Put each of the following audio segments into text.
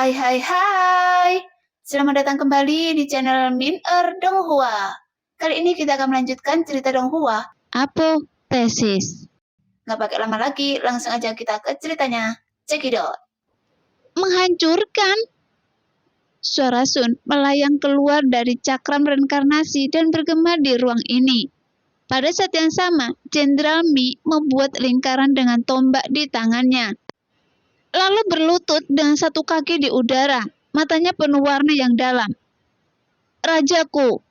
Hai hai hai, selamat datang kembali di channel Min Donghua. Kali ini kita akan melanjutkan cerita Donghua. Apotesis. Nggak pakai lama lagi, langsung aja kita ke ceritanya. Cekidot. Menghancurkan. Suara Sun melayang keluar dari cakram reinkarnasi dan bergema di ruang ini. Pada saat yang sama, Jenderal Mi membuat lingkaran dengan tombak di tangannya. Lalu berlutut dengan satu kaki di udara, matanya penuh warna yang dalam. Rajaku.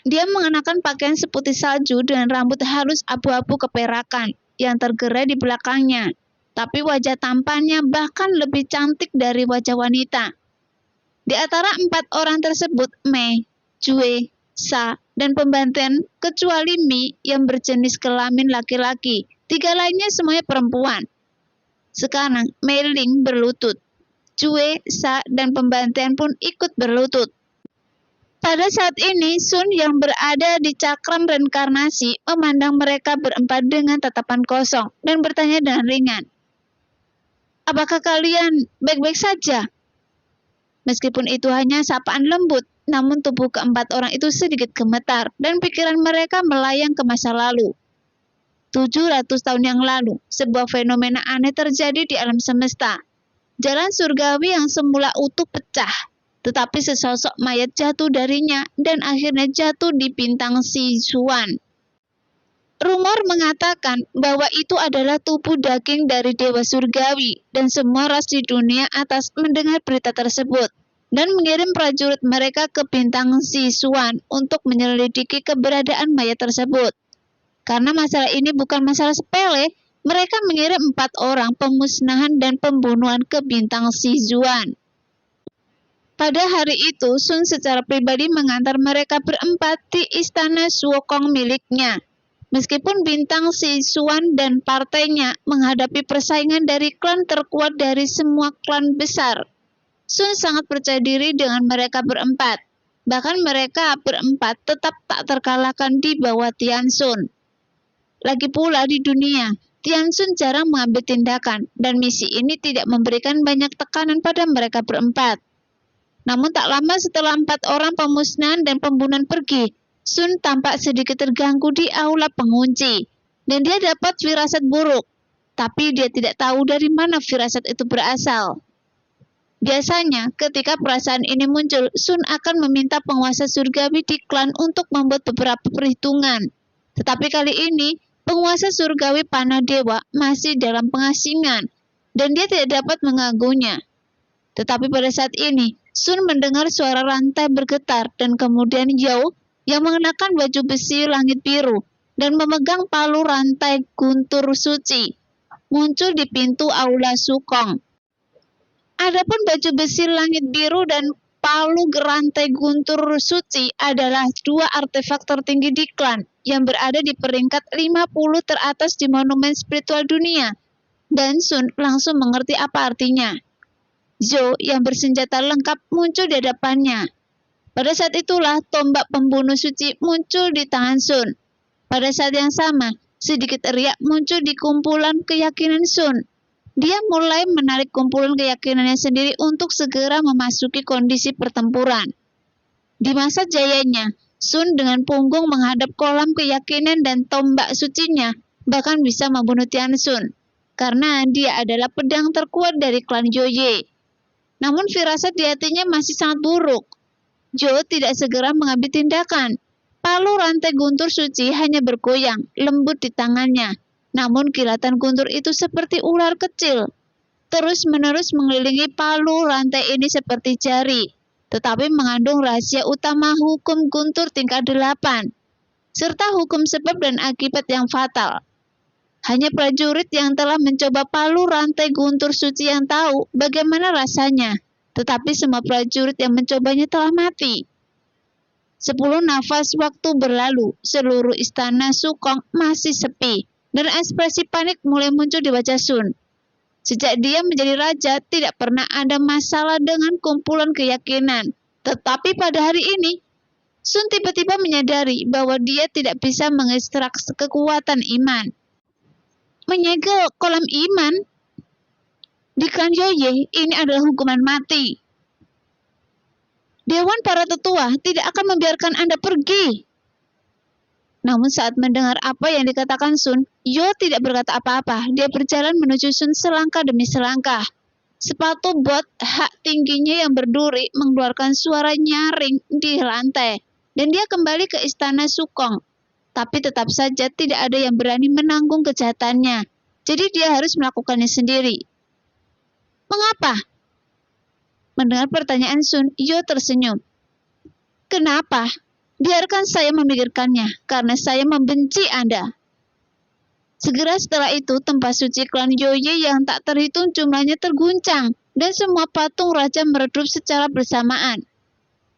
Dia mengenakan pakaian seputih salju dengan rambut halus abu-abu keperakan yang tergerai di belakangnya. Tapi wajah tampannya bahkan lebih cantik dari wajah wanita. Di antara 4 orang tersebut, Mei, Jue, Sa, dan pembantian kecuali Mi yang berjenis kelamin laki-laki. 3 lainnya semuanya perempuan. Sekarang, Mei Ling berlutut. Jue, Sa, dan pembantian pun ikut berlutut. Pada saat ini, Sun yang berada di cakram reinkarnasi memandang mereka berempat dengan tatapan kosong dan bertanya dengan ringan. Apakah kalian baik-baik saja? Meskipun itu hanya sapaan lembut, namun tubuh keempat orang itu sedikit gemetar dan pikiran mereka melayang ke masa lalu. 700 tahun yang lalu, sebuah fenomena aneh terjadi di alam semesta. Jalan surgawi yang semula utuh pecah, tetapi sesosok mayat jatuh darinya dan akhirnya jatuh di bintang Sichuan. Rumor mengatakan bahwa itu adalah tubuh daging dari dewa surgawi dan semua ras di dunia atas mendengar berita tersebut dan mengirim prajurit mereka ke bintang Sichuan untuk menyelidiki keberadaan mayat tersebut. Karena masalah ini bukan masalah sepele, mereka mengirim 4 orang pemusnahan dan pembunuhan ke bintang Sichuan. Pada hari itu, Sun secara pribadi mengantar mereka berempat di istana Suokong miliknya. Meskipun bintang Sichuan dan partainya menghadapi persaingan dari klan terkuat dari semua klan besar, Sun sangat percaya diri dengan mereka berempat. Bahkan mereka berempat tetap tak terkalahkan di bawah Tian Sun. Lagi pula di dunia, Tian Sun jarang mengambil tindakan dan misi ini tidak memberikan banyak tekanan pada mereka berempat. Namun tak lama setelah 4 orang pemusnahan dan pembunuhan pergi, Sun tampak sedikit terganggu di aula pengunci, dan dia dapat firasat buruk. Tapi dia tidak tahu dari mana firasat itu berasal. Biasanya, ketika perasaan ini muncul, Sun akan meminta penguasa surgawi di klan untuk membuat beberapa perhitungan. Tetapi kali ini, penguasa surgawi panah dewa masih dalam pengasingan, dan dia tidak dapat mengganggunya. Tetapi pada saat ini, Sun mendengar suara rantai bergetar dan kemudian Yao yang mengenakan baju besi langit biru dan memegang palu rantai guntur suci muncul di pintu aula Sukong. Adapun baju besi langit biru dan palu rantai guntur suci adalah 2 artefak tertinggi di klan yang berada di peringkat 50 teratas di monumen spiritual dunia. Dan Sun langsung mengerti apa artinya. Zhou yang bersenjata lengkap muncul di hadapannya. Pada saat itulah tombak pembunuh suci muncul di tangan Sun. Pada saat yang sama, sedikit riak muncul di kumpulan keyakinan Sun. Dia mulai menarik kumpulan keyakinannya sendiri untuk segera memasuki kondisi pertempuran. Di masa jayanya, Sun dengan punggung menghadap kolam keyakinan dan tombak sucinya bahkan bisa membunuh Tian Sun, karena dia adalah pedang terkuat dari klan Joye. Namun firasat di hatinya masih sangat buruk. Zhou tidak segera mengambil tindakan. Palu rantai guntur suci hanya bergoyang, lembut di tangannya. Namun kilatan guntur itu seperti ular kecil. Terus-menerus mengelilingi palu rantai ini seperti jari. Tetapi mengandung rahasia utama hukum guntur tingkat 8. Serta hukum sebab dan akibat yang fatal. Hanya prajurit yang telah mencoba palu rantai guntur suci yang tahu bagaimana rasanya. Tetapi semua prajurit yang mencobanya telah mati. 10 nafas waktu berlalu, seluruh istana Sukong masih sepi, dan ekspresi panik mulai muncul di wajah Sun. Sejak dia menjadi raja, tidak pernah ada masalah dengan kumpulan keyakinan. Tetapi pada hari ini, Sun tiba-tiba menyadari bahwa dia tidak bisa mengekstrak kekuatan iman. Menyegel kolam iman? Di klan Yoye, ini adalah hukuman mati. Dewan para tetua tidak akan membiarkan Anda pergi. Namun saat mendengar apa yang dikatakan Sun, Yo tidak berkata apa-apa. Dia berjalan menuju Sun selangkah demi selangkah. Sepatu bot hak tingginya yang berduri mengeluarkan suara nyaring di lantai. Dan dia kembali ke istana Sukong. Tapi tetap saja tidak ada yang berani menanggung kejahatannya. Jadi dia harus melakukannya sendiri. Mengapa? Mendengar pertanyaan Sun, Yo tersenyum. Kenapa? Biarkan saya memikirkannya, karena saya membenci Anda. Segera setelah itu, tempat suci klan Yoye yang tak terhitung jumlahnya terguncang, dan semua patung raja meredup secara bersamaan.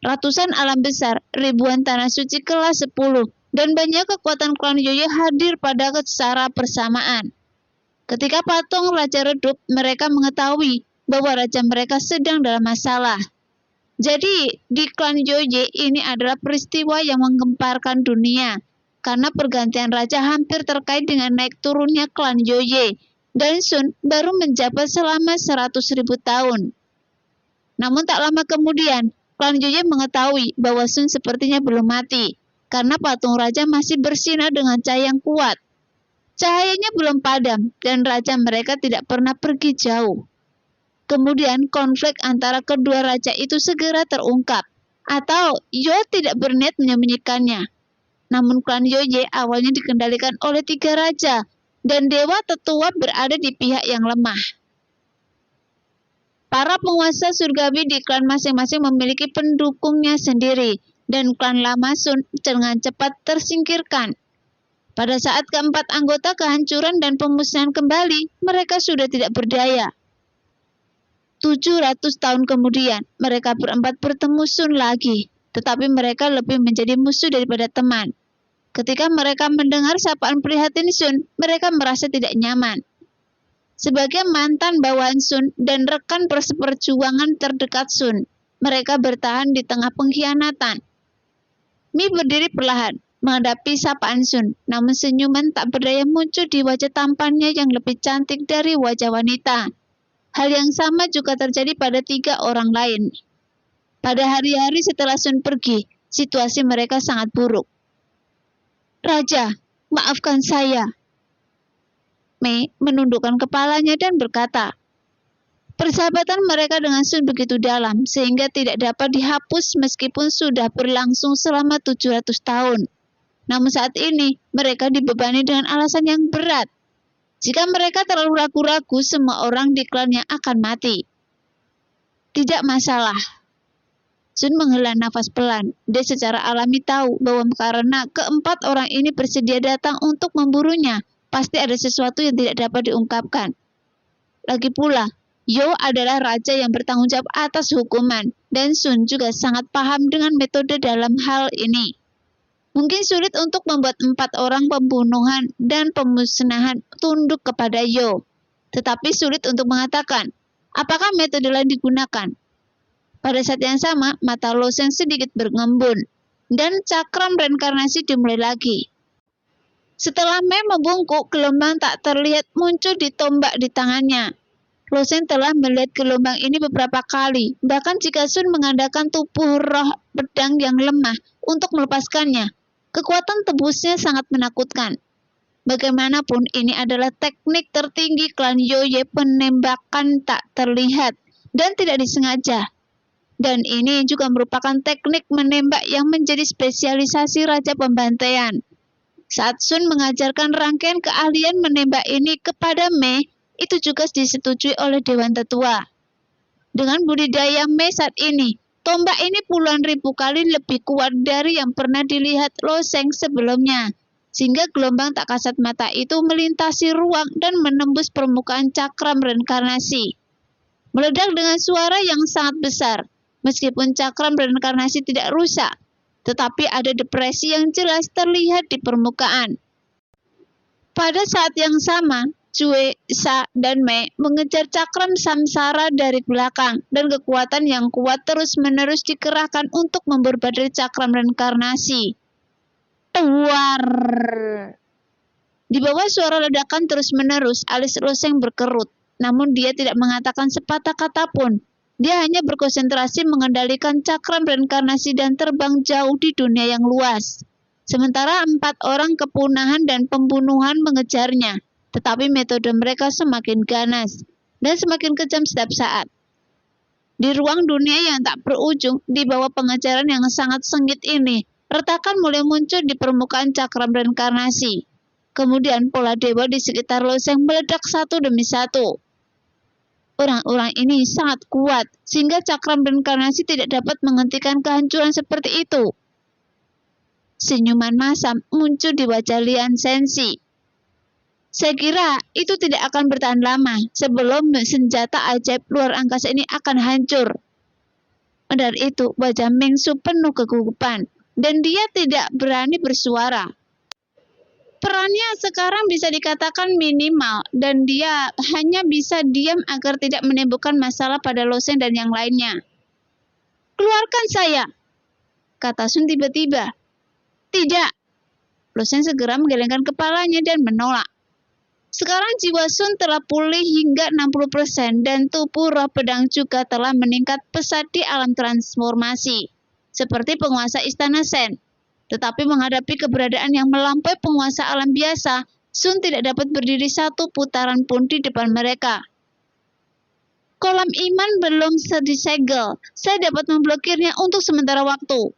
Ratusan alam besar, ribuan tanah suci kelas 10, dan banyak kekuatan klan Yoye hadir pada secara bersamaan. Ketika patung raja redup, mereka mengetahui bahwa raja mereka sedang dalam masalah. Jadi, di klan Yoye ini adalah peristiwa yang menggemparkan dunia, karena pergantian raja hampir terkait dengan naik turunnya klan Yoye, dan Sun baru menjabat selama 100.000 tahun. Namun tak lama kemudian, klan Yoye mengetahui bahwa Sun sepertinya belum mati, karena patung raja masih bersinar dengan cahaya yang kuat. Cahayanya belum padam, dan raja mereka tidak pernah pergi jauh. Kemudian konflik antara kedua raja itu segera terungkap, atau Yo tidak berniat menyembunyikannya. Namun klan Yoye awalnya dikendalikan oleh 3 raja, dan dewa tetua berada di pihak yang lemah. Para penguasa surgawi di klan masing-masing memiliki pendukungnya sendiri, dan klan lama Sun dengan cepat tersingkirkan. Pada saat keempat anggota kehancuran dan pemusnahan kembali, mereka sudah tidak berdaya. 700 tahun kemudian, mereka berempat bertemu Sun lagi, tetapi mereka lebih menjadi musuh daripada teman. Ketika mereka mendengar sapaan prihatin Sun, mereka merasa tidak nyaman. Sebagai mantan bawahan Sun dan rekan perseperjuangan terdekat Sun, mereka bertahan di tengah pengkhianatan. Mi berdiri perlahan, menghadapi sapaan Sun, namun senyuman tak berdaya muncul di wajah tampannya yang lebih cantik dari wajah wanita. Hal yang sama juga terjadi pada 3 orang lain. Pada hari-hari setelah Sun pergi, situasi mereka sangat buruk. Raja, maafkan saya. Mei menundukkan kepalanya dan berkata, persahabatan mereka dengan Sun begitu dalam sehingga tidak dapat dihapus meskipun sudah berlangsung selama 700 tahun. Namun saat ini, mereka dibebani dengan alasan yang berat. Jika mereka terlalu ragu-ragu, semua orang di klannya akan mati. Tidak masalah. Sun menghela nafas pelan. Dia secara alami tahu bahwa karena keempat orang ini bersedia datang untuk memburunya, pasti ada sesuatu yang tidak dapat diungkapkan. Lagi pula, Yo adalah raja yang bertanggung jawab atas hukuman, dan Sun juga sangat paham dengan metode dalam hal ini. Mungkin sulit untuk membuat 4 orang pembunuhan dan pemusnahan tunduk kepada Yo, tetapi sulit untuk mengatakan apakah metode lain digunakan. Pada saat yang sama, mata Lo Sheng sedikit berngembun, dan cakram reinkarnasi dimulai lagi. Setelah Mei membungkuk, gelombang tak terlihat muncul di tombak di tangannya. Lo Sheng telah melihat gelombang ini beberapa kali, bahkan jika Sun mengandalkan tubuh roh pedang yang lemah untuk melepaskannya. Kekuatan tebusnya sangat menakutkan. Bagaimanapun, ini adalah teknik tertinggi klan Yoye, penembakan tak terlihat dan tidak disengaja. Dan ini juga merupakan teknik menembak yang menjadi spesialisasi Raja Pembantaian. Saat Sun mengajarkan rangkaian keahlian menembak ini kepada Mei, itu juga disetujui oleh Dewan Tetua. Dengan budidaya Mei saat ini, tombak ini puluhan ribu kali lebih kuat dari yang pernah dilihat Lo Sheng sebelumnya, sehingga gelombang tak kasat mata itu melintasi ruang dan menembus permukaan cakram reinkarnasi. Meledak dengan suara yang sangat besar, meskipun cakram reinkarnasi tidak rusak, tetapi ada depresi yang jelas terlihat di permukaan. Pada saat yang sama, Cue, Sa, dan Mei mengejar cakram samsara dari belakang, dan kekuatan yang kuat terus-menerus dikerahkan untuk memberbadai cakram reinkarnasi. Tuar! Di bawah suara ledakan terus-menerus, alis Lo Sheng berkerut. namun dia tidak mengatakan sepatah kata pun. Dia hanya berkonsentrasi mengendalikan cakram reinkarnasi dan terbang jauh di dunia yang luas. Sementara 4 orang kepunahan dan pembunuhan mengejarnya, tetapi metode mereka semakin ganas dan semakin kejam setiap saat. Di ruang dunia yang tak berujung, di bawah pengejaran yang sangat sengit ini, retakan mulai muncul di permukaan cakram reinkarnasi. Kemudian pola dewa di sekitar loseng meledak satu demi satu. Orang-orang ini sangat kuat, sehingga cakram reinkarnasi tidak dapat menghentikan kehancuran seperti itu. Senyuman masam muncul di wajah Lian Sensi. Saya kira itu tidak akan bertahan lama sebelum senjata ajaib luar angkasa ini akan hancur. Dari itu, wajah Ming Su penuh kegugupan, dan dia tidak berani bersuara. Perannya sekarang bisa dikatakan minimal, dan dia hanya bisa diam agar tidak menimbulkan masalah pada Loseng dan yang lainnya. "Keluarkan saya," kata Sun tiba-tiba. "Tidak." Loseng segera menggelengkan kepalanya dan menolak. Sekarang jiwa Sun telah pulih hingga 60% dan tubuh roh pedang juga telah meningkat pesat di alam transformasi, seperti penguasa istana Sen. Tetapi menghadapi keberadaan yang melampaui penguasa alam biasa, Sun tidak dapat berdiri satu putaran pun di depan mereka. "Kolam iman belum disegel, saya dapat memblokirnya untuk sementara waktu."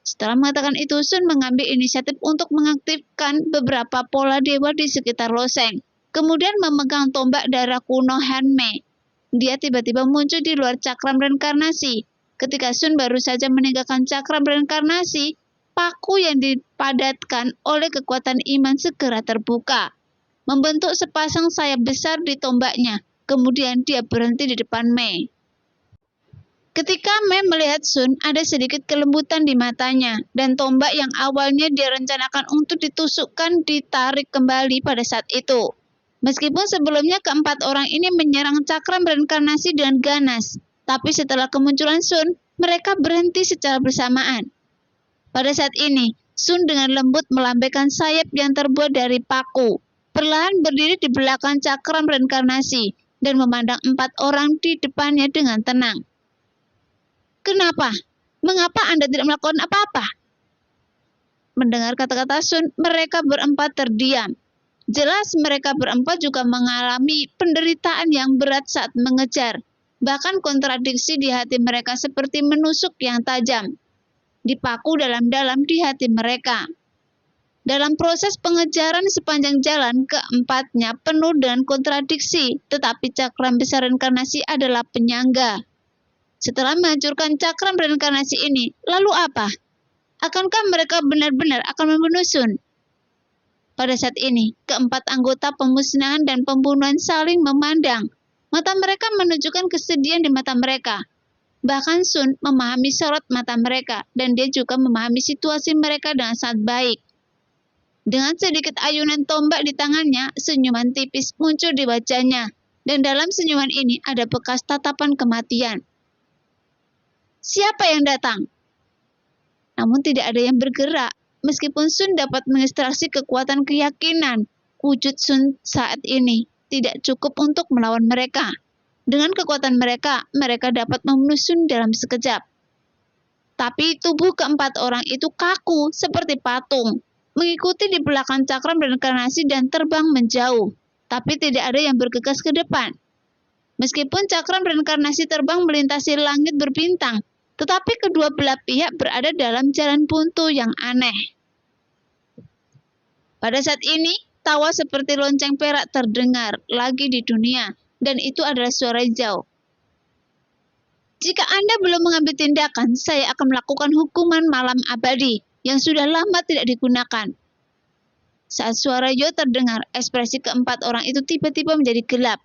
Setelah mengatakan itu, Sun mengambil inisiatif untuk mengaktifkan beberapa pola dewa di sekitar loseng. Kemudian memegang tombak darah kuno Hanmei. Dia tiba-tiba muncul di luar cakram reinkarnasi. Ketika Sun baru saja meninggalkan cakram reinkarnasi, paku yang dipadatkan oleh kekuatan iman segera terbuka, membentuk sepasang sayap besar di tombaknya. Kemudian dia berhenti di depan Mei. Ketika Mei melihat Sun, ada sedikit kelembutan di matanya, dan tombak yang awalnya direncanakan untuk ditusukkan ditarik kembali pada saat itu. Meskipun sebelumnya keempat orang ini menyerang cakram reinkarnasi dengan ganas, tapi setelah kemunculan Sun, mereka berhenti secara bersamaan. Pada saat ini, Sun dengan lembut melambaikan sayap yang terbuat dari paku, perlahan berdiri di belakang cakram reinkarnasi, dan memandang 4 orang di depannya dengan tenang. "Kenapa? Mengapa Anda tidak melakukan apa-apa?" Mendengar kata-kata Sun, mereka berempat terdiam. Jelas mereka berempat juga mengalami penderitaan yang berat saat mengejar. Bahkan kontradiksi di hati mereka seperti menusuk yang tajam, dipaku dalam-dalam di hati mereka. Dalam proses pengejaran sepanjang jalan, keempatnya penuh dengan kontradiksi, tetapi cakram besar reinkarnasi adalah penyangga. Setelah menghancurkan cakram reinkarnasi ini, lalu apa? Akankah mereka benar-benar akan membunuh Sun? Pada saat ini, keempat anggota pemusnahan dan pembunuhan saling memandang. Mata mereka menunjukkan kesedihan di mata mereka. Bahkan Sun memahami sorot mata mereka, dan dia juga memahami situasi mereka dengan sangat baik. Dengan sedikit ayunan tombak di tangannya, senyuman tipis muncul di wajahnya, dan dalam senyuman ini ada bekas tatapan kematian. "Siapa yang datang?" Namun tidak ada yang bergerak. Meskipun Sun dapat mengekstraksi kekuatan keyakinan, wujud Sun saat ini tidak cukup untuk melawan mereka. Dengan kekuatan mereka, mereka dapat membunuh Sun dalam sekejap. Tapi tubuh keempat orang itu kaku seperti patung, mengikuti di belakang cakram reinkarnasi dan terbang menjauh. Tapi tidak ada yang bergegas ke depan. Meskipun cakram reinkarnasi terbang melintasi langit berbintang, tetapi kedua belah pihak berada dalam jalan buntu yang aneh. Pada saat ini, tawa seperti lonceng perak terdengar lagi di dunia, dan itu adalah suara hijau. "Jika Anda belum mengambil tindakan, saya akan melakukan hukuman malam abadi yang sudah lama tidak digunakan." Saat suara Yo terdengar, ekspresi keempat orang itu tiba-tiba menjadi gelap.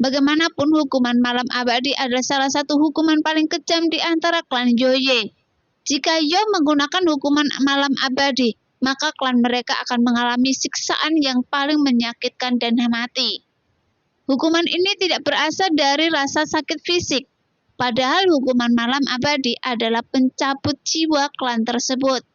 Bagaimanapun hukuman malam abadi adalah salah satu hukuman paling kejam di antara klan Yoye. Jika Yo menggunakan hukuman malam abadi, maka klan mereka akan mengalami siksaan yang paling menyakitkan dan mati. Hukuman ini tidak berasal dari rasa sakit fisik, padahal hukuman malam abadi adalah pencabut jiwa klan tersebut,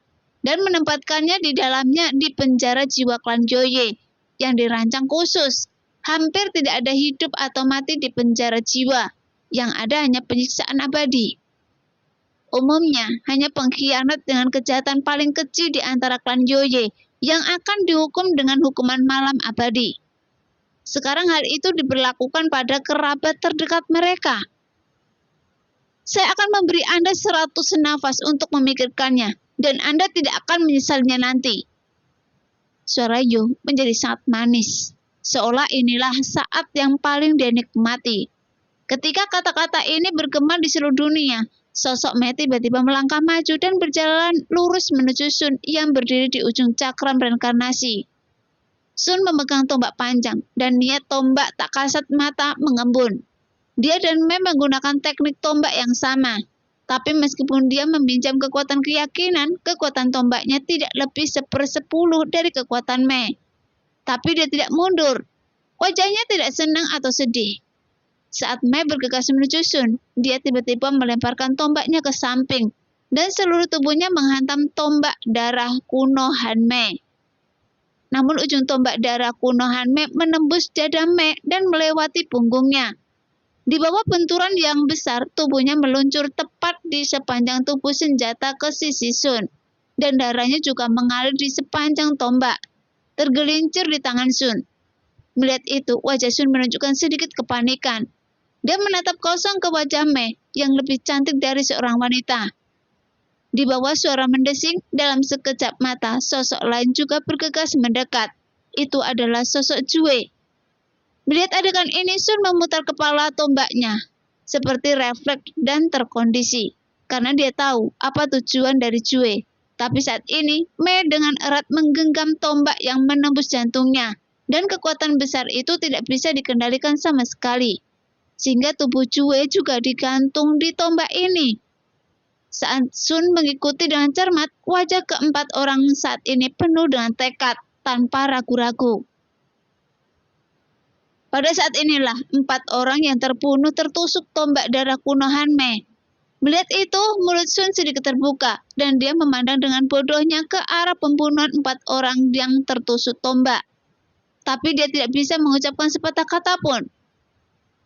dan menempatkannya di dalamnya di penjara jiwa klan Yoye, yang dirancang khusus Hampir tidak ada hidup atau mati di penjara jiwa, yang ada hanya penyiksaan abadi. Umumnya, hanya pengkhianat dengan kejahatan paling kecil di antara klan Yoye yang akan dihukum dengan hukuman malam abadi. Sekarang hal itu diberlakukan pada kerabat terdekat mereka. Saya akan memberi Anda 100 nafas untuk memikirkannya, dan Anda tidak akan menyesalinya nanti. Suara Yu menjadi sangat manis, seolah inilah saat yang paling dia nikmati. Ketika kata-kata ini bergema di seluruh dunia, sosok Mei tiba-tiba melangkah maju dan berjalan lurus menuju Sun yang berdiri di ujung cakram reinkarnasi. Sun memegang tombak panjang, dan niat tombak tak kasat mata mengembun. Dia dan Mei menggunakan teknik tombak yang sama. Tapi meskipun dia meminjam kekuatan keyakinan, kekuatan tombaknya tidak lebih 1/10 dari kekuatan Mei. Tapi dia tidak mundur. Wajahnya tidak senang atau sedih. Saat Mei bergegas menuju Sun, dia tiba-tiba melemparkan tombaknya ke samping, dan seluruh tubuhnya menghantam tombak darah kuno Han Mei. Namun ujung tombak darah kuno Han Mei menembus dada Mei dan melewati punggungnya. Di bawah benturan yang besar, tubuhnya meluncur tepat di sepanjang tubuh senjata ke sisi Sun, dan darahnya juga mengalir di sepanjang tombak, tergelincir di tangan Sun. Melihat itu, wajah Sun menunjukkan sedikit kepanikan. Dia menatap kosong ke wajah Mei yang lebih cantik dari seorang wanita. Di bawah suara mendesing, dalam sekejap mata, sosok lain juga bergegas mendekat. Itu adalah sosok Jue. Melihat adegan ini, Sun memutar kepala tombaknya, seperti refleks dan terkondisi, karena dia tahu apa tujuan dari Jue. Tapi saat ini, Mei dengan erat menggenggam tombak yang menembus jantungnya, dan kekuatan besar itu tidak bisa dikendalikan sama sekali, sehingga tubuh Jue juga digantung di tombak ini. Saat Sun mengikuti dengan cermat, wajah keempat orang saat ini penuh dengan tekad, tanpa ragu-ragu. Pada saat inilah, 4 orang yang terbunuh tertusuk tombak darah kuno Han Mei. Melihat itu, mulut Sun sedikit terbuka, dan dia memandang dengan bodohnya ke arah pembunuhan 4 orang yang tertusuk tombak. Tapi dia tidak bisa mengucapkan sepatah kata pun.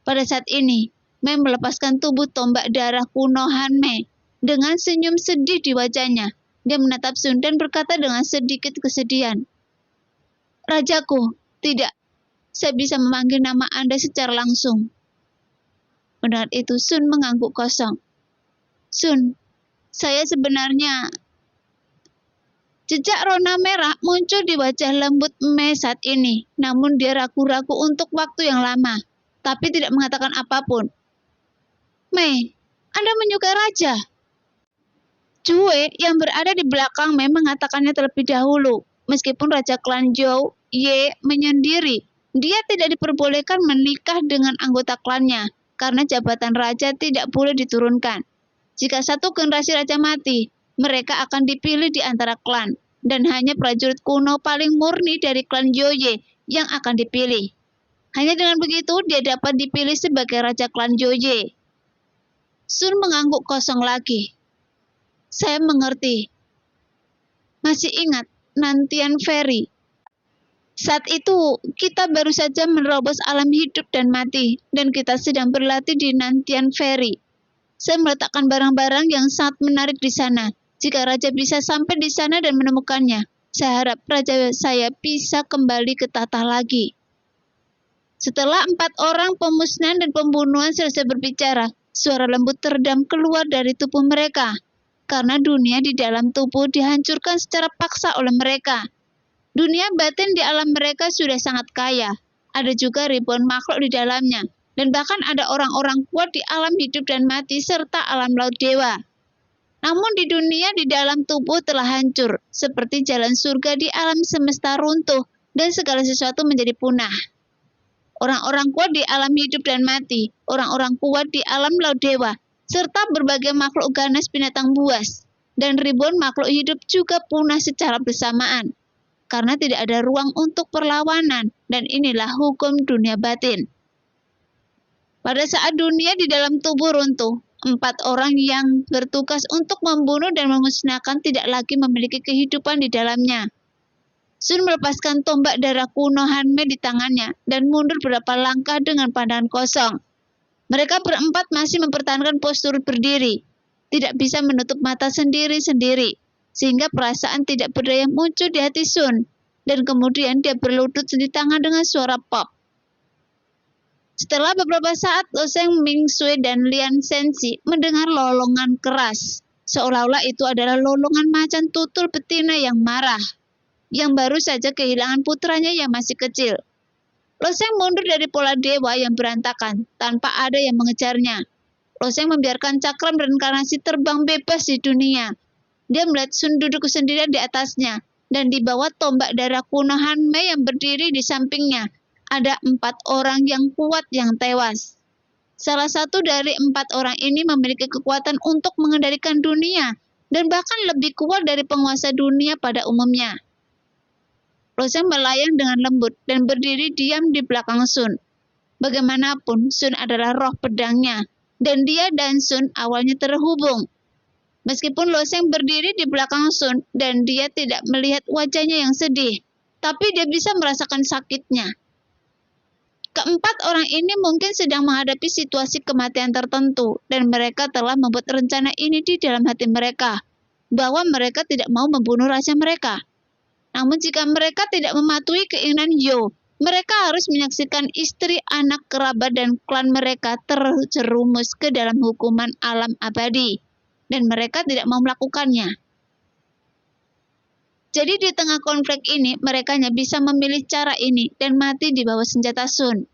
Pada saat ini, Mei melepaskan tubuh tombak darah kuno Han Mei. Dengan senyum sedih di wajahnya, dia menatap Sun dan berkata dengan sedikit kesedihan, "Rajaku, tidak. Saya bisa memanggil nama Anda secara langsung." Mendengar itu, Sun mengangguk kosong. "Sun, saya sebenarnya..." Jejak rona merah muncul di wajah lembut Mei saat ini, namun dia ragu-ragu untuk waktu yang lama, tapi tidak mengatakan apapun. "Mei, Anda menyukai raja?" Jue yang berada di belakang Mei mengatakannya terlebih dahulu. Meskipun Raja klan Zhou Ye menyendiri, dia tidak diperbolehkan menikah dengan anggota klannya, karena jabatan raja tidak boleh diturunkan. Jika satu generasi raja mati, mereka akan dipilih di antara klan, dan hanya prajurit kuno paling murni dari klan Yoye yang akan dipilih. Hanya dengan begitu, dia dapat dipilih sebagai raja klan Yoye. Sun mengangguk kosong lagi. "Saya mengerti. Masih ingat Nantian Ferry? Saat itu, kita baru saja menerobos alam hidup dan mati, dan kita sedang berlatih di Nantian Ferry. Saya meletakkan barang-barang yang sangat menarik di sana. Jika raja bisa sampai di sana dan menemukannya, saya harap raja saya bisa kembali ke tahta lagi." Setelah 4 orang pemusnahan dan pembunuhan selesai berbicara, suara lembut teredam keluar dari tubuh mereka, karena dunia di dalam tubuh dihancurkan secara paksa oleh mereka. Dunia batin di alam mereka sudah sangat kaya. Ada juga ribuan makhluk di dalamnya, dan bahkan ada orang-orang kuat di alam hidup dan mati serta alam laut dewa. Namun di dunia di dalam tubuh telah hancur, seperti jalan surga di alam semesta runtuh, dan segala sesuatu menjadi punah. Orang-orang kuat di alam hidup dan mati, orang-orang kuat di alam laut dewa, serta berbagai makhluk ganas binatang buas, dan ribuan makhluk hidup juga punah secara bersamaan, karena tidak ada ruang untuk perlawanan, dan inilah hukum dunia batin. Pada saat dunia di dalam tubuh runtuh, 4 orang yang bertugas untuk membunuh dan memusnahkan tidak lagi memiliki kehidupan di dalamnya. Sun melepaskan tombak darah kuno Hanmei di tangannya dan mundur beberapa langkah dengan pandangan kosong. Mereka berempat masih mempertahankan postur berdiri, tidak bisa menutup mata sendiri-sendiri, sehingga perasaan tidak berdaya muncul di hati Sun, dan kemudian dia berlutut di tangan dengan suara pop. Setelah beberapa saat, Loseng, Ming Sui, dan Lian Sensi mendengar lolongan keras, seolah-olah itu adalah lolongan macan tutul betina yang marah, yang baru saja kehilangan putranya yang masih kecil. Loseng mundur dari pola dewa yang berantakan, tanpa ada yang mengejarnya. Loseng membiarkan cakram reinkarnasi terbang bebas di dunia. Dia melihat Sun duduk sendirian di atasnya, dan di bawah tombak darah kuno Hanmei yang berdiri di sampingnya, ada 4 orang yang kuat yang tewas. Salah satu dari 4 orang ini memiliki kekuatan untuk mengendalikan dunia, dan bahkan lebih kuat dari penguasa dunia pada umumnya. Loseng melayang dengan lembut dan berdiri diam di belakang Sun. Bagaimanapun, Sun adalah roh pedangnya, dan dia dan Sun awalnya terhubung. Meskipun Loseng berdiri di belakang Sun dan dia tidak melihat wajahnya yang sedih, tapi dia bisa merasakan sakitnya. Keempat orang ini mungkin sedang menghadapi situasi kematian tertentu, dan mereka telah membuat rencana ini di dalam hati mereka, bahwa mereka tidak mau membunuh raja mereka. Namun jika mereka tidak mematuhi keinginan Yo, mereka harus menyaksikan istri, anak, kerabat, dan klan mereka terjerumus ke dalam hukuman alam abadi, dan mereka tidak mau melakukannya. Jadi di tengah konflik ini, mereka hanya bisa memilih cara ini dan mati di bawah senjata Sun.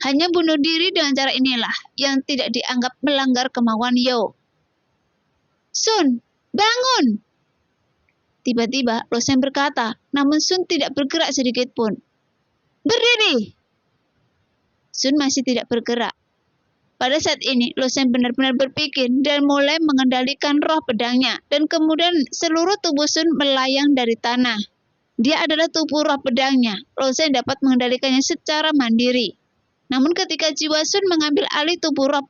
Hanya bunuh diri dengan cara inilah yang tidak dianggap melanggar kemauan Yo. Sun, bangun! Tiba-tiba, Loseng berkata, namun Sun tidak bergerak sedikit pun. Berdiri! Sun masih tidak bergerak. Pada saat ini, Loseng benar-benar berpikir dan mulai mengendalikan roh pedangnya, dan kemudian seluruh tubuh Sun melayang dari tanah. Dia adalah tubuh roh pedangnya. Loseng dapat mengendalikannya secara mandiri. Namun ketika jiwa Sun mengambil alih tubuh roh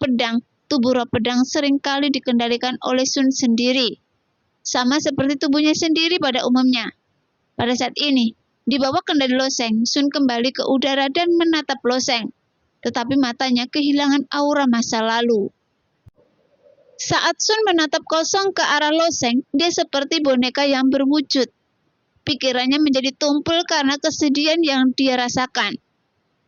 pedang seringkali dikendalikan oleh Sun sendiri. Sama seperti tubuhnya sendiri pada umumnya. Pada saat ini, di bawah kendali Loseng, Sun kembali ke udara dan menatap Loseng. Tetapi matanya kehilangan aura masa lalu. Saat Sun menatap kosong ke arah Loseng, dia seperti boneka yang berwujud. Pikirannya menjadi tumpul karena kesedihan yang dia rasakan.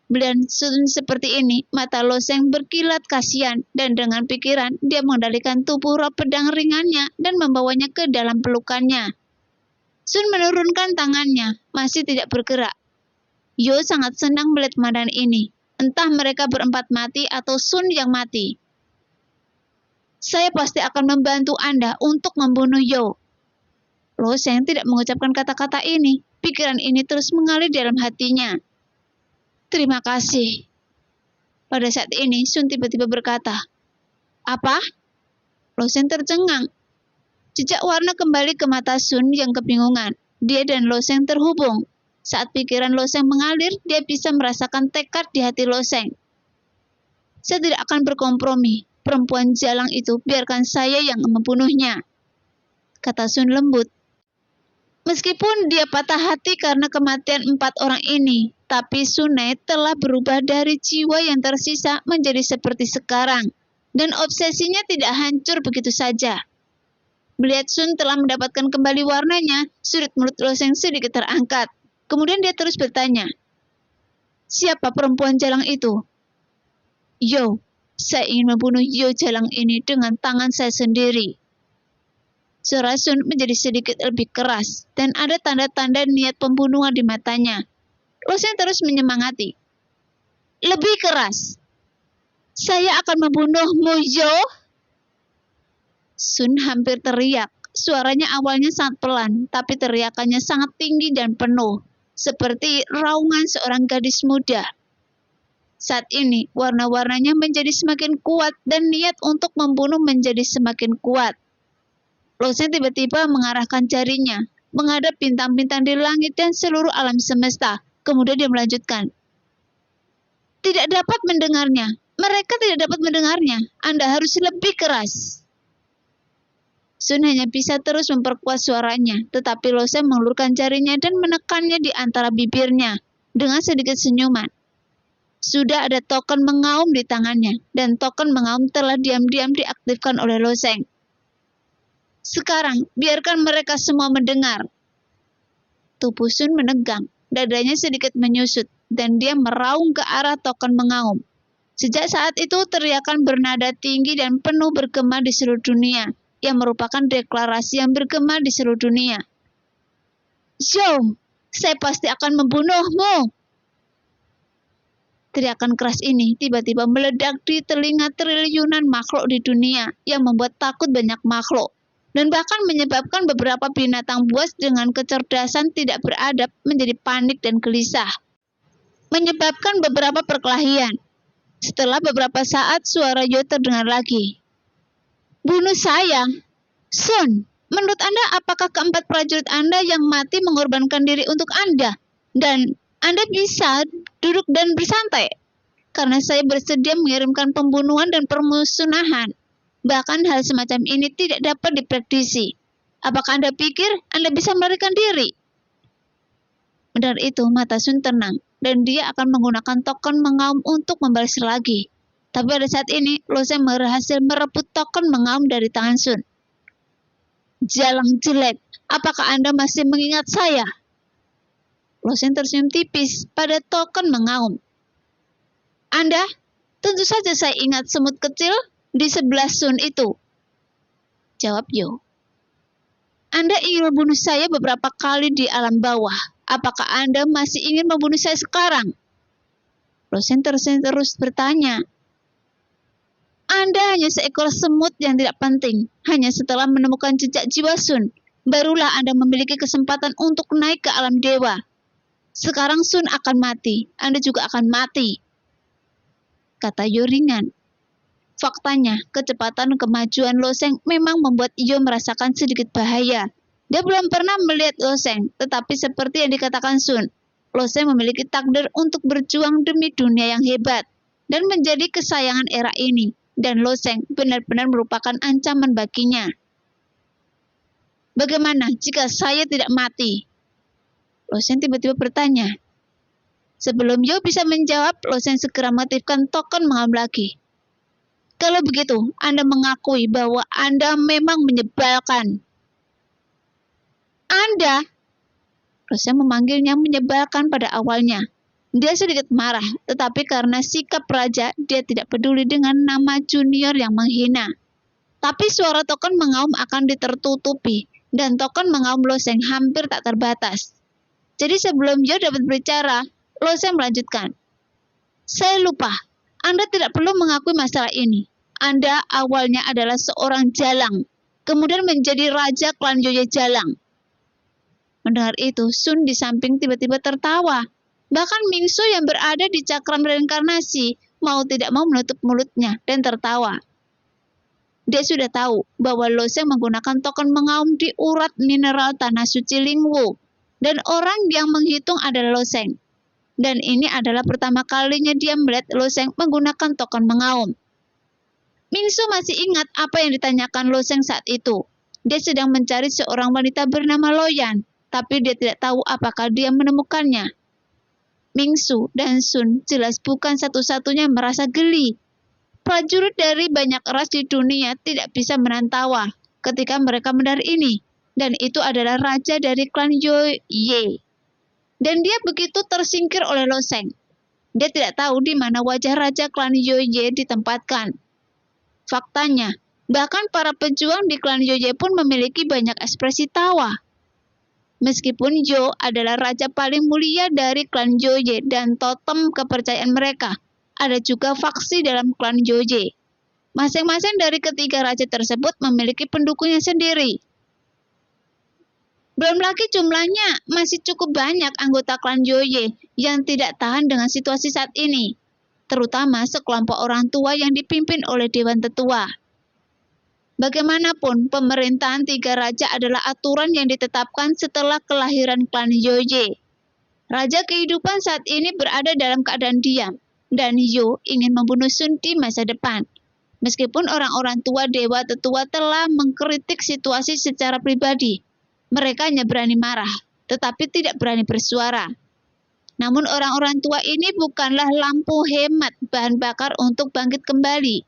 Melihat Sun seperti ini, mata Loseng berkilat kasihan, dan dengan pikiran, dia mengendalikan tubuh roh pedang ringannya dan membawanya ke dalam pelukannya. Sun menurunkan tangannya, masih tidak bergerak. Yo sangat senang melihat pemandangan ini, entah mereka berempat mati atau Sun yang mati. Saya pasti akan membantu Anda untuk membunuh Yo. Loseng tidak mengucapkan kata-kata ini, pikiran ini terus mengalir dalam hatinya. Terima kasih. Pada saat ini, Sun tiba-tiba berkata, apa? Loseng tercengang. Jejak warna kembali ke mata Sun yang kebingungan. Dia dan Loseng terhubung. Saat pikiran Loseng mengalir, dia bisa merasakan tekad di hati Loseng. Saya tidak akan berkompromi. Perempuan jalang itu, biarkan saya yang membunuhnya, kata Sun lembut. Meskipun dia patah hati karena kematian 4 orang ini, tapi Sunai telah berubah dari jiwa yang tersisa menjadi seperti sekarang, dan obsesinya tidak hancur begitu saja. Melihat Sun telah mendapatkan kembali warnanya, sudut mulut Loseng sedikit terangkat. Kemudian dia terus bertanya, siapa perempuan jalang itu? Yo, saya ingin membunuh Yo jalang ini dengan tangan saya sendiri. Suara Sun menjadi sedikit lebih keras, dan ada tanda-tanda niat pembunuhan di matanya. Loseng terus menyemangati. Lebih keras. Saya akan membunuhmu, Yo. Sun hampir teriak. Suaranya awalnya sangat pelan, tapi teriakannya sangat tinggi dan penuh, seperti raungan seorang gadis muda. Saat ini, warna-warnanya menjadi semakin kuat dan niat untuk membunuh menjadi semakin kuat. Loseng tiba-tiba mengarahkan jarinya, menghadap bintang-bintang di langit dan seluruh alam semesta. Kemudian dia melanjutkan. Tidak dapat mendengarnya. Mereka tidak dapat mendengarnya. Anda harus lebih keras. Sun hanya bisa terus memperkuat suaranya, tetapi Loseng mengulurkan jarinya dan menekannya di antara bibirnya dengan sedikit senyuman. Sudah ada token mengaum di tangannya, dan token mengaum telah diam-diam diaktifkan oleh Loseng. Sekarang, biarkan mereka semua mendengar. Tubuh Sun menegang, dadanya sedikit menyusut, dan dia meraung ke arah token mengaum. Sejak saat itu, teriakan bernada tinggi dan penuh bergema di seluruh dunia, yang merupakan deklarasi yang bergema di seluruh dunia. Zhou, saya pasti akan membunuhmu. Teriakan keras ini tiba-tiba meledak di telinga triliunan makhluk di dunia yang membuat takut banyak makhluk, dan bahkan menyebabkan beberapa binatang buas dengan kecerdasan tidak beradab menjadi panik dan gelisah. Menyebabkan beberapa perkelahian. Setelah beberapa saat, suara Yo terdengar lagi. Bunuh saya. Sun, menurut Anda apakah keempat prajurit Anda yang mati mengorbankan diri untuk Anda? Dan Anda bisa duduk dan bersantai? Karena saya bersedia mengirimkan pembunuhan dan permusnahan. Bahkan hal semacam ini tidak dapat diprediksi. Apakah Anda pikir Anda bisa melarikan diri? Mendengar itu, mata Sun tenang, dan dia akan menggunakan token mengaum untuk membalas lagi. Tapi pada saat ini, Loseng berhasil merebut token mengaum dari tangan Sun. Jalang jelek, apakah Anda masih mengingat saya? Loseng tersenyum tipis pada token mengaum. Anda, tentu saja saya ingat semut kecil di sebelah Sun itu. Jawab Yo. Anda ingin membunuh saya beberapa kali di alam bawah. Apakah Anda masih ingin membunuh saya sekarang? Loseng terus bertanya. Anda hanya seekor semut yang tidak penting. Hanya setelah menemukan jejak jiwa Sun, barulah Anda memiliki kesempatan untuk naik ke alam dewa. Sekarang Sun akan mati. Anda juga akan mati. Kata Yo ringan. Faktanya, kecepatan kemajuan Loseng memang membuat Yo merasakan sedikit bahaya. Dia belum pernah melihat Loseng, tetapi seperti yang dikatakan Sun, Loseng memiliki takdir untuk berjuang demi dunia yang hebat dan menjadi kesayangan era ini. Dan Loseng benar-benar merupakan ancaman baginya. Bagaimana jika saya tidak mati? Loseng tiba-tiba bertanya. Sebelum Yo bisa menjawab, Loseng segera mengaktifkan token mengaum lagi. Kalau begitu, Anda mengakui bahwa Anda memang menyebalkan. Anda? Loseng memanggilnya menyebalkan pada awalnya. Dia sedikit marah, tetapi karena sikap raja, dia tidak peduli dengan nama junior yang menghina. Tapi suara token mengaum akan ditertutupi, dan token mengaum Loseng hampir tak terbatas. Jadi sebelum Yo dapat berbicara, Loseng melanjutkan. Saya lupa, Anda tidak perlu mengakui masalah ini. Anda awalnya adalah seorang jalang, kemudian menjadi raja klan Yoye Jalang. Mendengar itu, Sun di samping tiba-tiba tertawa. Bahkan Mingsu yang berada di cakram reinkarnasi mau tidak mau menutup mulutnya dan tertawa. Dia sudah tahu bahwa Loseng menggunakan token mengaum di urat mineral tanah suci Lingwu, dan orang yang menghitung adalah Loseng. Dan ini adalah pertama kalinya dia melihat Loseng menggunakan token mengaum. Mingsu masih ingat apa yang ditanyakan Loseng saat itu. Dia sedang mencari seorang wanita bernama Loyan, tapi dia tidak tahu apakah dia menemukannya. Mingsu dan Sun jelas bukan satu-satunya merasa geli. Prajurit dari banyak ras di dunia tidak bisa menahan tawa ketika mereka mendengar ini, dan itu adalah raja dari klan Yoye. Dan dia begitu tersingkir oleh Loseng. Dia tidak tahu di mana wajah raja klan Yoye ditempatkan. Faktanya, bahkan para pejuang di klan Yoye pun memiliki banyak ekspresi tawa. Meskipun Yo adalah raja paling mulia dari klan Yoye dan totem kepercayaan mereka, ada juga faksi dalam klan Yoye. Masing-masing dari ketiga raja tersebut memiliki pendukungnya sendiri. Belum lagi jumlahnya masih cukup banyak anggota klan Yoye yang tidak tahan dengan situasi saat ini, terutama sekelompok orang tua yang dipimpin oleh Dewan Tetua. Bagaimanapun, pemerintahan tiga raja adalah aturan yang ditetapkan setelah kelahiran klan Yoye. Raja kehidupan saat ini berada dalam keadaan diam, dan Yo ingin membunuh Sun di masa depan. Meskipun orang-orang tua dewa tetua telah mengkritik situasi secara pribadi, mereka hanya berani marah, tetapi tidak berani bersuara. Namun orang-orang tua ini bukanlah lampu hemat bahan bakar untuk bangkit kembali.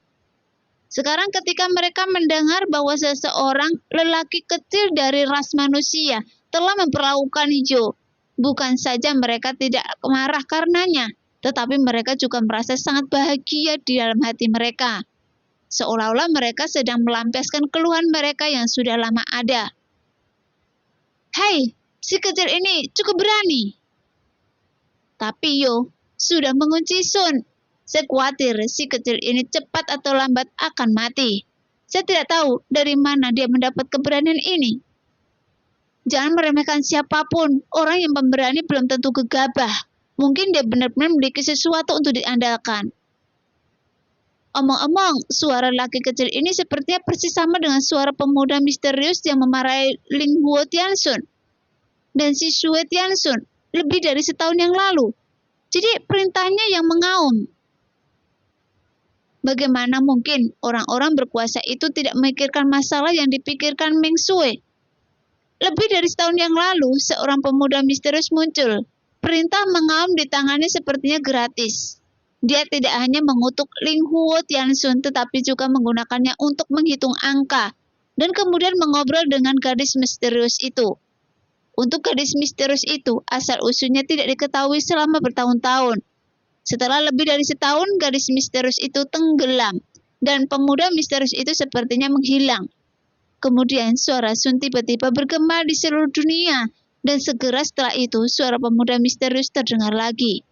Sekarang ketika mereka mendengar bahwa seseorang lelaki kecil dari ras manusia telah memperlakukan Yo, bukan saja mereka tidak marah karenanya, tetapi mereka juga merasa sangat bahagia di dalam hati mereka. Seolah-olah mereka sedang melampiaskan keluhan mereka yang sudah lama ada. Hei, si kecil ini cukup berani. Tapi Yo sudah mengunci Sun. Saya khawatir si kecil ini cepat atau lambat akan mati. Saya tidak tahu dari mana dia mendapat keberanian ini. Jangan meremehkan siapapun. Orang yang pemberani belum tentu gegabah. Mungkin dia benar-benar memiliki sesuatu untuk diandalkan. Omong-omong, suara laki kecil ini sepertinya persis sama dengan suara pemuda misterius yang memarahi Ling Huo Tianxun dan si Xue Tianxun lebih dari setahun yang lalu. Jadi perintahnya yang mengaum. Bagaimana mungkin orang-orang berkuasa itu tidak memikirkan masalah yang dipikirkan Meng Xue? Lebih dari setahun yang lalu, seorang pemuda misterius muncul. Perintah mengaum di tangannya sepertinya gratis. Dia tidak hanya mengutuk Ling Huo Tianxun, tetapi juga menggunakannya untuk menghitung angka, dan kemudian mengobrol dengan gadis misterius itu. Untuk gadis misterius itu, asal-usulnya tidak diketahui selama bertahun-tahun. Setelah lebih dari setahun, gadis misterius itu tenggelam, dan pemuda misterius itu sepertinya menghilang. Kemudian suara Sun tiba-tiba bergema di seluruh dunia, dan segera setelah itu suara pemuda misterius terdengar lagi.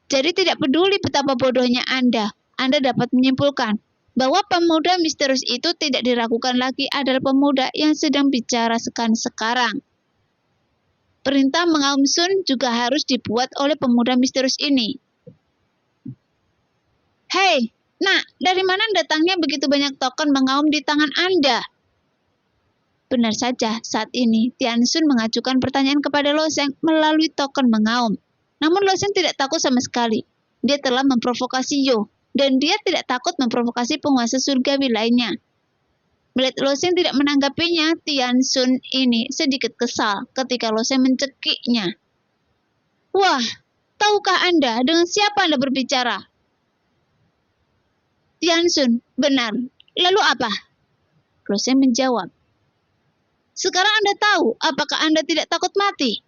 Jadi tidak peduli betapa bodohnya Anda dapat menyimpulkan bahwa pemuda misterius itu tidak diragukan lagi adalah pemuda yang sedang bicara sekarang. Perintah mengaum Sun juga harus dibuat oleh pemuda misterius ini. Hei, nak, dari mana datangnya begitu banyak token mengaum di tangan Anda? Benar saja, saat ini Tianxun mengajukan pertanyaan kepada Lo Sheng melalui token mengaum. Namun Lo Sheng tidak takut sama sekali. Dia telah memprovokasi Yo, dan dia tidak takut memprovokasi penguasa surgawi lainnya. Melihat Lo Sheng tidak menanggapinya, Tianxun ini sedikit kesal ketika Lo Sheng mencekiknya. Wah, tahukah Anda dengan siapa Anda berbicara? Tianxun, benar. Lalu apa? Lo Sheng menjawab. Sekarang Anda tahu apakah Anda tidak takut mati?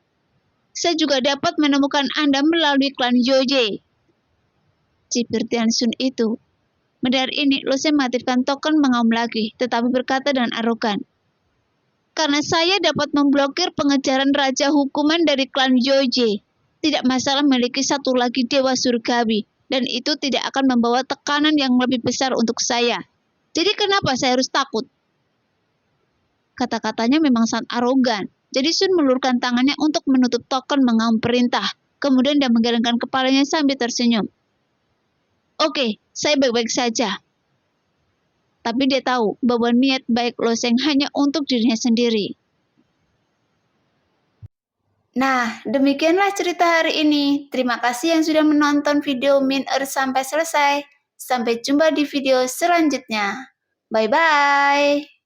Saya juga dapat menemukan Anda melalui klan Yoye. Cibir Tianxun itu. Mendengar ini, Lo Sheng mengaktifkan token mengaum lagi, tetapi berkata dengan arogan. Karena saya dapat memblokir pengejaran Raja Hukuman dari klan Yoye. Tidak masalah memiliki satu lagi Dewa Surgawi, dan itu tidak akan membawa tekanan yang lebih besar untuk saya. Jadi kenapa saya harus takut? Kata-katanya memang sangat arogan. Jadi Sun meluruskan tangannya untuk menutup token mengaum perintah. Kemudian dia menggelengkan kepalanya sambil tersenyum. Oke, saya baik-baik saja. Tapi dia tahu bahwa niat baik Lo Sheng hanya untuk dirinya sendiri. Nah, demikianlah cerita hari ini. Terima kasih yang sudah menonton video Min sampai selesai. Sampai jumpa di video selanjutnya. Bye-bye.